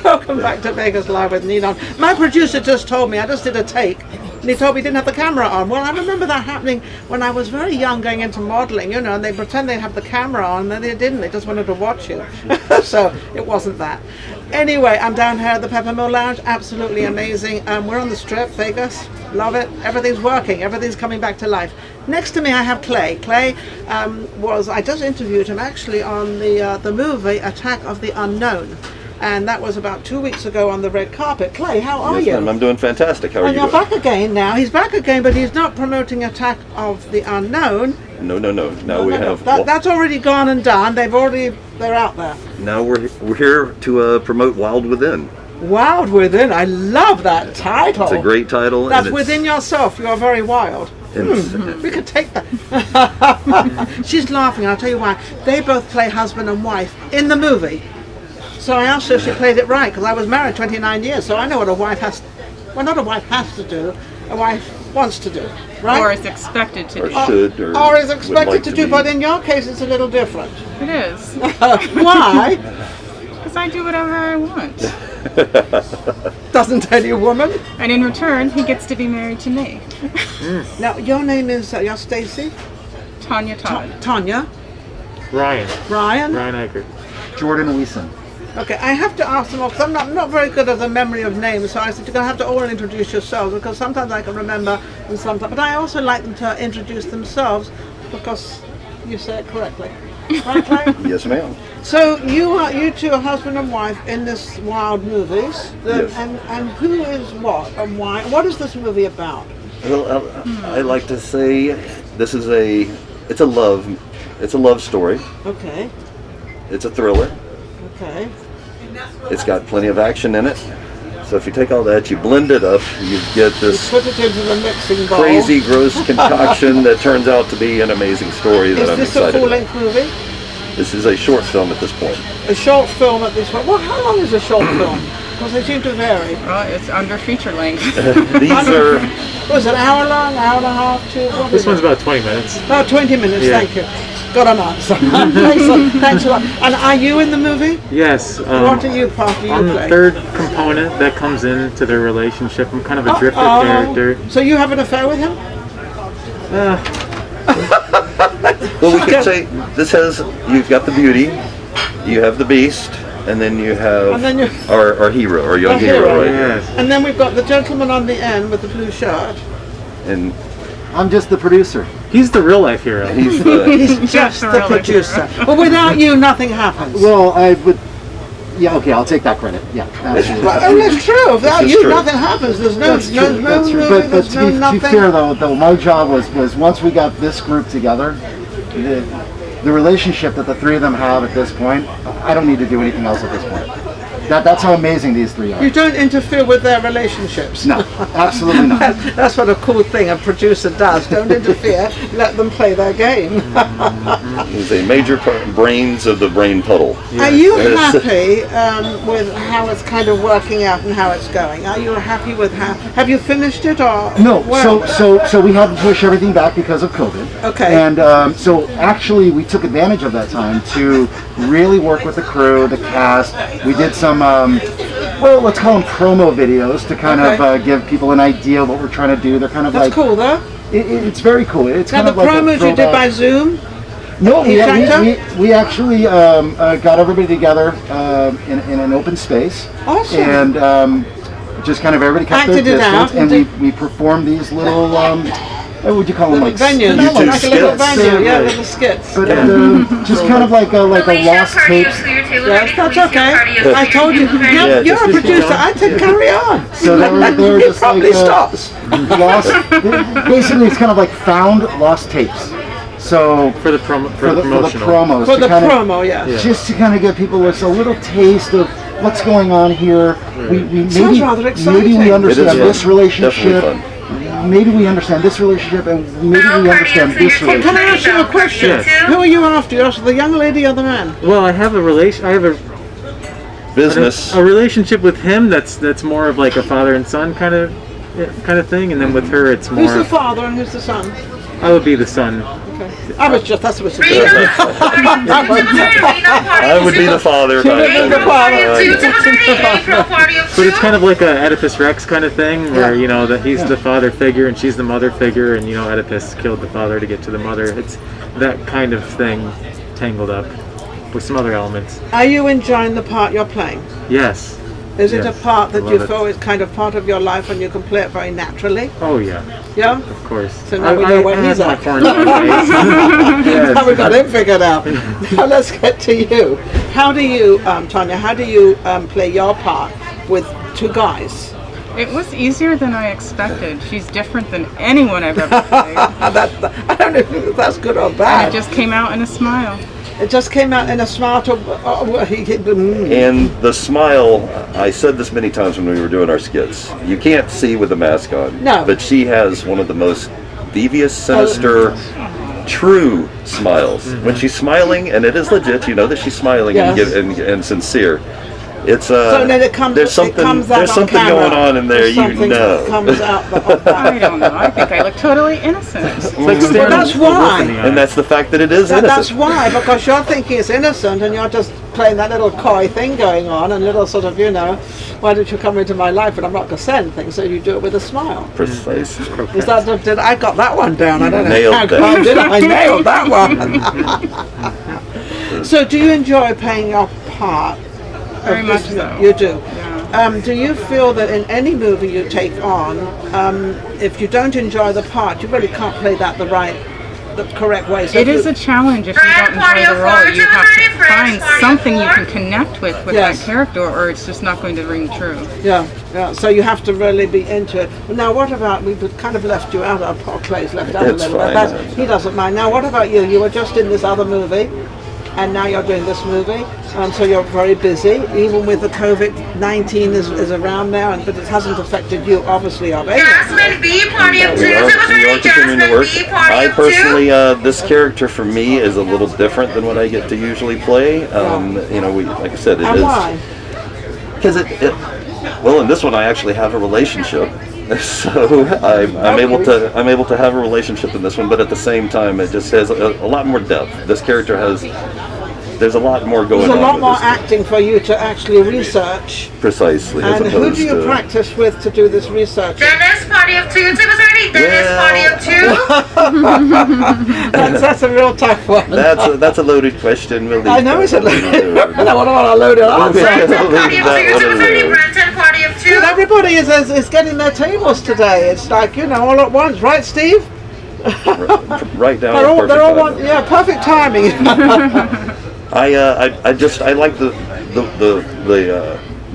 Welcome back to Vegas Live with Ninon. My producer just told me, I just did a take, and he told me he didn't have the camera on. Well, I remember that happening when I was very young going into modeling, and they pretend they'd have the camera on, and they didn't. They just wanted to watch you. So it wasn't that. Anyway, I'm down here at the Peppermill Lounge. Absolutely amazing. We're on the Strip, Vegas. Love it. Everything's working. Everything's coming back to life. Next to me, I have Clay. Clay I just interviewed him actually on the movie Attack of the Unknown. And that was about 2 weeks ago on the red carpet. Clay, how are you? Ma'am, I'm doing fantastic. How are you doing? You're back again now. He's back again, but he's not promoting Attack of the Unknown. No. Now we have... That's already gone and done. They're out there. Now we're here to promote Wild Within. Wild Within. I love that title. It's a great title. That's within yourself. You are very wild. We could take that. She's laughing. I'll tell you why. They both play husband and wife in the movie. So I asked her if she played it right, because I was married 29 years, so I know what a wife has, not a wife has to do, a wife wants to do, right? Or is expected to do. Or should, or is expected to do, but in your case it's a little different. It is. Why? Because I do whatever I want. Doesn't any woman? And in return, he gets to be married to me. Now, your name is, you're Stacy? Tanya Todd. Tanya? Ryan Eichert. Jordan Weeson. Okay, I have to ask them all, because I'm not very good at the memory of names, so I said you're going to have to all introduce yourselves, because sometimes I can remember, and sometimes, but I also like them to introduce themselves, because you say it correctly. Right, Clay? Yes, ma'am. So you two are husband and wife in this Wild Movies, yes. and who is what and why? What is this movie about? Well, I like to say this is it's a love story. Okay. It's a thriller. Okay. It's got plenty of action in it. So if you take all that, you blend it up, you get this put it into the mixing bowl. Crazy, gross concoction that turns out to be an amazing story that I'm excited about. Is this a full-length movie? This is a short film at this point. A short film at this point. Well, how long is a short film? Because they seem to vary. Well, it's under feature length. These are... Was it an hour long, hour and a half, two? This one's about 20 minutes. About 20 minutes, yeah. Thank you. Got an answer. Thanks a lot. And are you in the movie? Yes. What are you part of? I'm the third component that comes into their relationship. I'm kind of a drifter character. So you have an affair with him? Well, we could say you've got the beauty, you have the beast, and then you have our hero, our young hero, right? Yes. And then we've got the gentleman on the end with the blue shirt. And I'm just the producer. He's the real life hero. He's just the producer. But without you, nothing happens. Well, I would. Yeah, okay, I'll take that credit. Yeah, absolutely. Well, it's true. Without you, nothing happens. There's no movie, but there's no nothing. To be fair, though, my job was once we got this group together, the relationship that the three of them have at this point, I don't need to do anything else at this point. That's how amazing these three are. You don't interfere with their relationships. No, absolutely not. That's what a cool thing a producer does. Don't interfere. Let them play their game. He's a major brains of the brain puddle. Are you happy with how it's kind of working out and how it's going? Are you happy with how? Have you finished it or? No. So we had to push everything back because of COVID. Okay. And so actually we took advantage of that time to really work with the crew, the cast. We did some. Well, let's call them promo videos to kind of give people an idea of what we're trying to do. They're kind of That's cool, though. It's very cool. It's now kind of the like promos you did by Zoom. No, we actually got everybody together in an open space. Awesome. And just kind of everybody kept their distance, and we performed these little. What would you call them? Like venues, like a little venue, yeah, little skits. But just kind of like a lost tapes. Yes, that's okay. I told you, you're a producer. I said carry on. So they were just probably stops. Lost. Basically, it's kind of like found lost tapes. So for the promos, for the promo, yeah. Just to kind of give people a little taste of what's going on here. Sounds rather exciting. Maybe we understand this relationship. Maybe we understand this relationship, and maybe we understand this relationship. Can I ask you a question? Yes. Who are you after? You're after the young lady or the man? Well, I have a business. A relationship with him that's more of like a father and son kind of thing, and then with her it's more. Who's the father and who's the son? I would be the son. I was just, that's what she I would be the father. She would be the father. But it's kind of like a Oedipus Rex kind of thing, where you know that he's the father figure and she's the mother figure, and you know Oedipus killed the father to get to the mother. It's that kind of thing tangled up with some other elements. Are you enjoying the part you're playing? Yes. Is it a Yes, part that I you love feel is kind of part of your life and you can play it very naturally? Oh yeah, Yeah? of course. So now we know where he's have at. my porn star face. Yes. Now we've got him figured out. Now let's get to you. How do you, Tanya, how do you play your part with two guys? It was easier than I expected. She's different than anyone I've ever played. I don't know if that's good or And bad. it just came out in a smile. It just came out in a smile to... And the smile, I said this many times when we were doing our skits, you can't see with the mask on. No. But she has one of the most devious, sinister, true smiles. When she's smiling, and it is legit, you know that she's smiling and sincere. It's so then it comes, there's something comes out there's on something camera. going on in there, There's you something know. comes out I don't know. I think I look totally innocent. It's like Well, staring that's at the wolf why. in the eye. And that's the fact that it is That's innocent. why, because you're thinking it's innocent and you're just playing that little coy thing going on and little sort of, you know, why don't you come into my life and I'm not going to send things, so you do it with a smile. Precisely. Is that, I got that one down, I don't know Nailed how that. did I nailed that one. So do you enjoy playing your part? Very of much this so. You do? Yeah. Do you feel that in any movie you take on, if you don't enjoy the part, you really can't play that the correct way? So It is a challenge if you don't enjoy the role. You have to find something you can connect with Yes. that character, or it's just not going to ring true. Yeah. So you have to really be into it. Now, what about, we've kind of left you out, our Clay's left out a It's little bit. fine. He doesn't mind. Now, what about you? You were just in this other movie, and now you're doing this movie, so you're very busy, even with the COVID-19 is around now, but it hasn't affected you, obviously, of Jasmine B, party of two. We are continuing to work. I personally, this character for me is a little different than what I get to usually play. You know, like I said, it And is why? because well, in this one I actually have a relationship, so I'm able to have a relationship in this one, but at the same time it just has a lot more depth. This character there's a lot more going on. There's a lot with more this. acting for you to actually research. Precisely. As And who opposed do you to, practice with to do this research? Dennis, party of two. Dennis, party of two. That's a real tough one. That's a loaded question. We'll I know leave it's a that loaded. one. I don't want to load it up. Party of two. Brenton, party of two. Dude, everybody is getting their tables today. It's like, you know, all at once, right, Steve? Right down. They're all one, yeah, perfect timing. I like the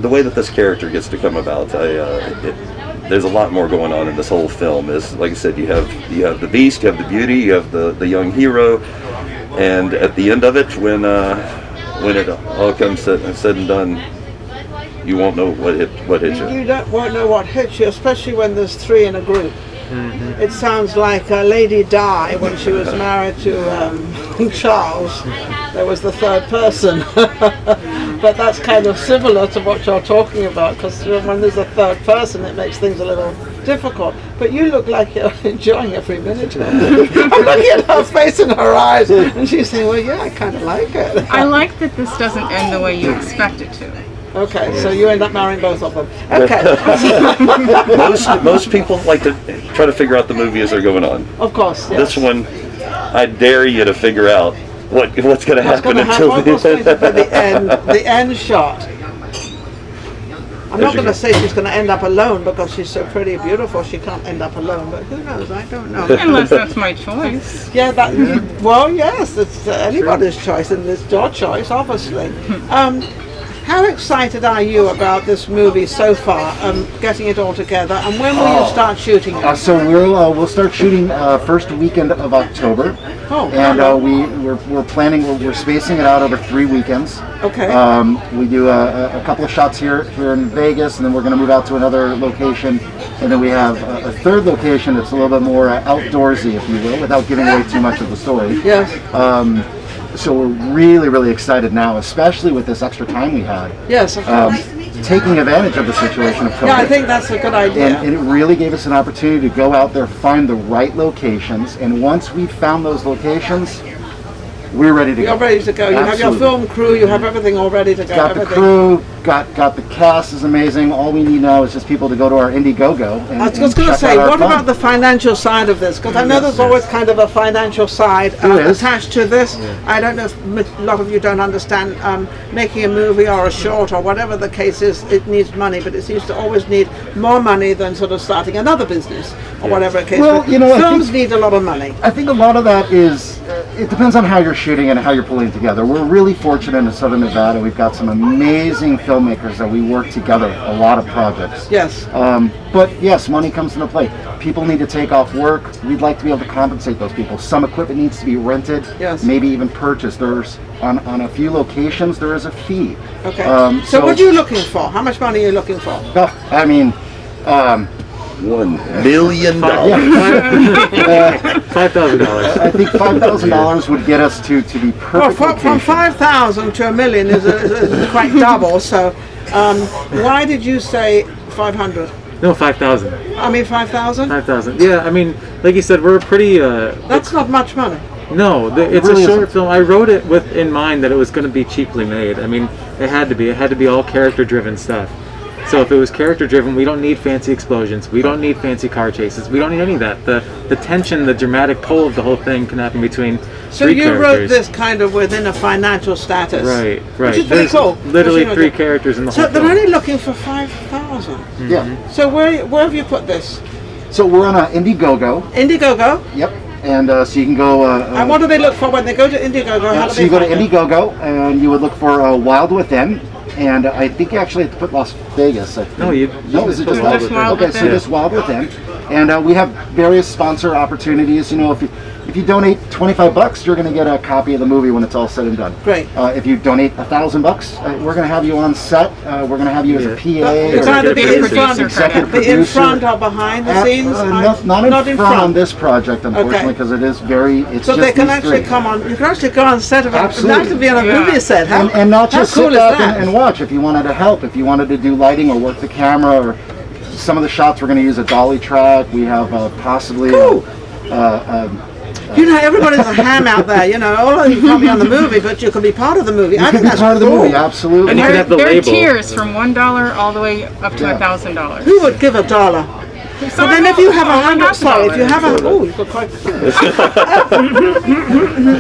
way that this character gets to come about. There's a lot more going on in this whole film. Is like I said, you have the beast, you have the beauty, you have the young hero, and at the end of it, when it all comes said and done, you won't know what hit you. You won't know what hits you, especially when there's three in a group. Mm-hmm. It sounds like Lady Di when she was married to Charles. There was the third person. But that's kind of similar to what you're talking about, because when there's a third person it makes things a little difficult. But you look like you're enjoying every minute of it. I'm looking at her face and her eyes, and she's saying, well, yeah, I kind of like it. I like that this doesn't end the way you expect it to. Okay, so you end up marrying both of them. Okay. Most people like to try to figure out the movie as they're going on. Of course, yes. This one, I dare you to figure out what's going to happen until What's going to be the end shot? I'm not going to say she's going to end up alone because she's so pretty and beautiful. She can't end up alone, but who knows? I don't know. Unless that's my choice. Yeah, well, yes, it's anybody's choice, and it's your choice, obviously. How excited are you about this movie so far, getting it all together, and when will you start shooting it? So we'll start shooting first weekend of October, and we're planning. We're spacing it out over 3 weekends. Okay. We do a couple of shots here in Vegas, and then we're going to move out to another location, and then we have a third location that's a little bit more outdoorsy, if you will, without giving away too much of the story. Yes. So we're really, really excited now, especially with this extra time we had. Yes, of course. taking advantage of the situation of COVID. Yeah, I think that's a good idea. And it really gave us an opportunity to go out there, find the right locations, and once we found those locations, we're ready to go. You're ready to go. You have your film crew. You have everything all ready to go. Got the crew. Got the cast is amazing. All we need now is just people to go to our Indiegogo. And, I was just going to say, what about the financial side of this? Because I know there's always kind of a financial side attached to this. I don't know if a lot of you don't understand making a movie or a short or whatever the case is. It needs money, but it seems to always need more money than sort of starting another business or whatever the case. Well, but you know, films need a lot of money. I think a lot of that is, it depends on how you're shooting and how you're pulling together. We're really fortunate in Southern Nevada. We've got some amazing filmmakers that we work together, a lot of projects. Yes. But yes, money comes into play. People need to take off work. We'd like to be able to compensate those people. Some equipment needs to be rented, yes, maybe even purchased. There's on a few locations there is a fee. Okay. So what are you looking for? How much money are you looking for? I mean, $1 million. $5,000. I think $5,000 would get us to the perfect Well, from 5,000 to $1 million is quite double. So, why did you say 500? No, 5,000. I mean 5,000. 5,000. Yeah, I mean, like you said, we're pretty. That's not much money. No, it's really a short isn't. film. I wrote it with in mind that it was going to be cheaply made. I mean, it had to be. It had to be all character-driven stuff. So if it was character-driven, we don't need fancy explosions. We don't need fancy car chases. We don't need any of that. The tension, the dramatic pull of the whole thing can happen between So three you characters. wrote this kind of within a financial status. Right. Which is pretty There's cool. literally Because, 3 characters in the So whole they're film. only looking for 5,000. Yeah. So where have you put this? So we're on Indiegogo. Indiegogo. Yep. And so you can go. And what do they look for when they go to Indiegogo? How do So they you go to find it? Indiegogo and you would look for Wild Within. And I think you actually have to put Las Vegas. I think. No, you No, is it just Wild just Within? Wild Okay, so Within. just Wild Within. And we have various sponsor opportunities. You know, if you donate $25, you're going to get a copy of the movie when it's all said and done. Great. If you donate $1,000, we're going to have you on set. We're going to have you as a PA. It's or either be be in producer front, executive be in producer. front or behind the scenes. Not in front on this project, unfortunately, because it is very. It's So just they can these actually three. come on. You can actually go on set of a. Absolutely. Nice to be on a movie set. How, And not how just cool sit is back that? and watch. If you wanted to help, if you wanted to do lighting or work the camera, or some of the shots we're going to use a dolly track. We have possibly. Cool. You know, everybody's a ham out there. You know, all of you can't be on the movie, but you can be part of the movie. I You think can be that's part of the cool. movie, absolutely. And you can There have the are label. tiers from $1 all the way up to Yeah. $1,000. Who would give $1? So then, if you have $100, if you have a, oh, you've got quite.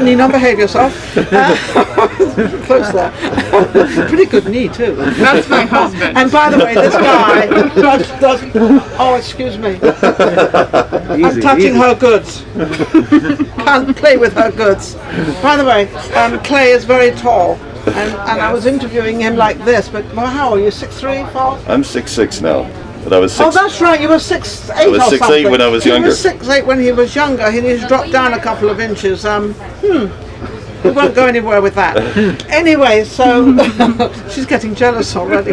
Ninon, behave yourself. Close there. Pretty good knee too. That's my husband. And by the way, this guy does. Oh, excuse me. I'm Easy, touching easy. her goods. Can't play with her goods. By the way, Clay is very tall, and I was interviewing him like this. But well, how are you? 6'3", 4"? I'm 6'6" now, but I was 6'. Oh, that's right. You were 6'8" I was or 6'8" something. when I was He younger. was 6'8" when he was younger. He's dropped down a couple of inches. We won't go anywhere with that. Anyway, so she's getting jealous already.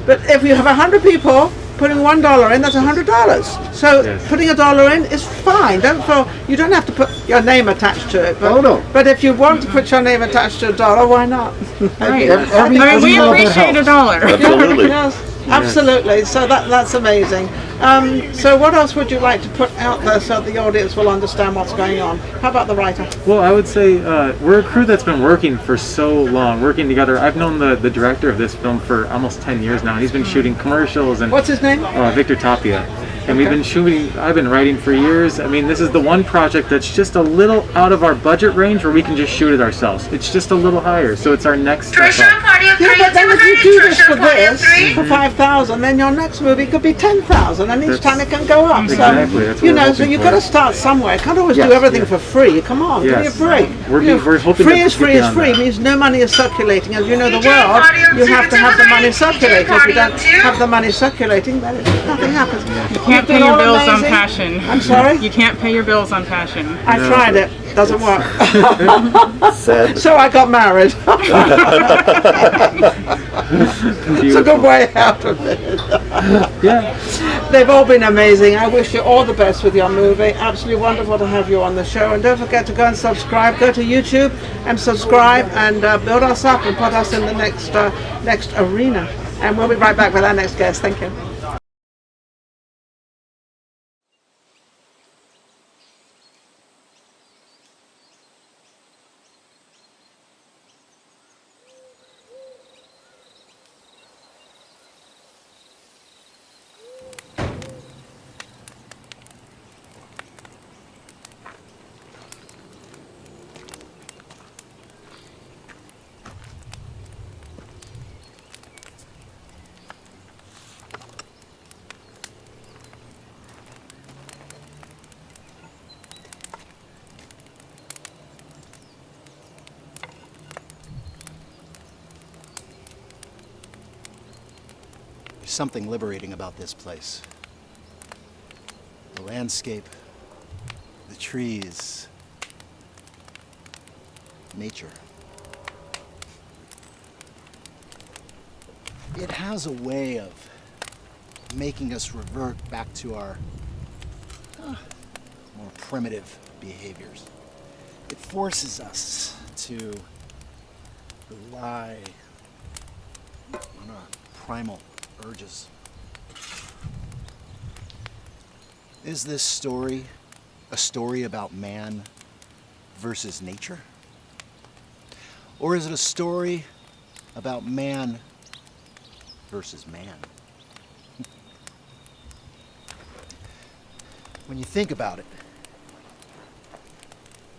But if you have 100 people putting $1 in, that's $100. So Yes. putting $1 in is fine. You don't have to put your name attached to it. But, Oh, no. But if you want to put your name attached to $1, why not? Right. Every I mean, we little bit appreciate helps. $1. Absolutely. Yes, absolutely. So that's amazing. So what else would you like to put out there so the audience will understand what's going on? How about the writer? Well, I would say we're a crew that's been working for so long, working together. I've known the director of this film for almost 10 years now. He's been shooting commercials and What's his name? Victor Tapia. And we've been shooting, I've been writing for years. I mean, this is the one project that's just a little out of our budget range where we can just shoot it ourselves. It's just a little higher, so it's our next step Trisha, up. party of Yeah, three. but then if you do this for Trisha, this for 5,000, then your next movie could be 10,000, and each time it can go up. Exactly, that's So what we're so hoping you've for. got to start somewhere. Can't always Yes, do everything yeah. for free. Come on, give me a Yes. break. We're hoping free to is free get is beyond free that. means no money is circulating. As you know, the world, you have to have the money circulating. If you don't have the money circulating, then nothing happens. You can't pay your bills on passion. I'm sorry? You can't pay your bills on passion. I tried it. Doesn't work. Sad. So I got married. It's a good way out of it. Yeah. They've all been amazing. I wish you all the best with your movie. Absolutely wonderful to have you on the show. And don't forget to go and subscribe. Go to YouTube and subscribe and build us up and put us in the next arena. And we'll be right back with our next guest. Thank you. There's something liberating about this place. The landscape, the trees, nature. It has a way of making us revert back to our more primitive behaviors. It forces us to rely on our primal urges. Is this story a story about man versus nature? Or is it a story about man versus man? When you think about it,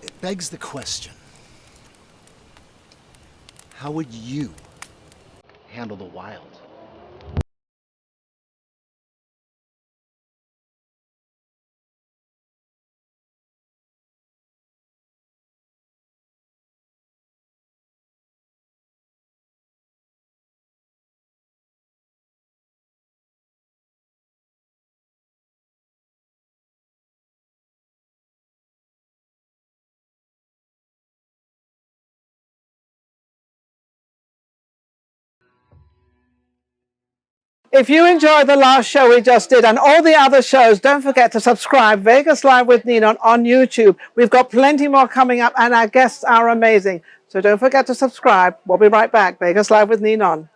it begs the question, how would you handle the wild? If you enjoyed the last show we just did and all the other shows, don't forget to subscribe Vegas Live with Ninon on YouTube. We've got plenty more coming up and our guests are amazing. So don't forget to subscribe. We'll be right back. Vegas Live with Ninon.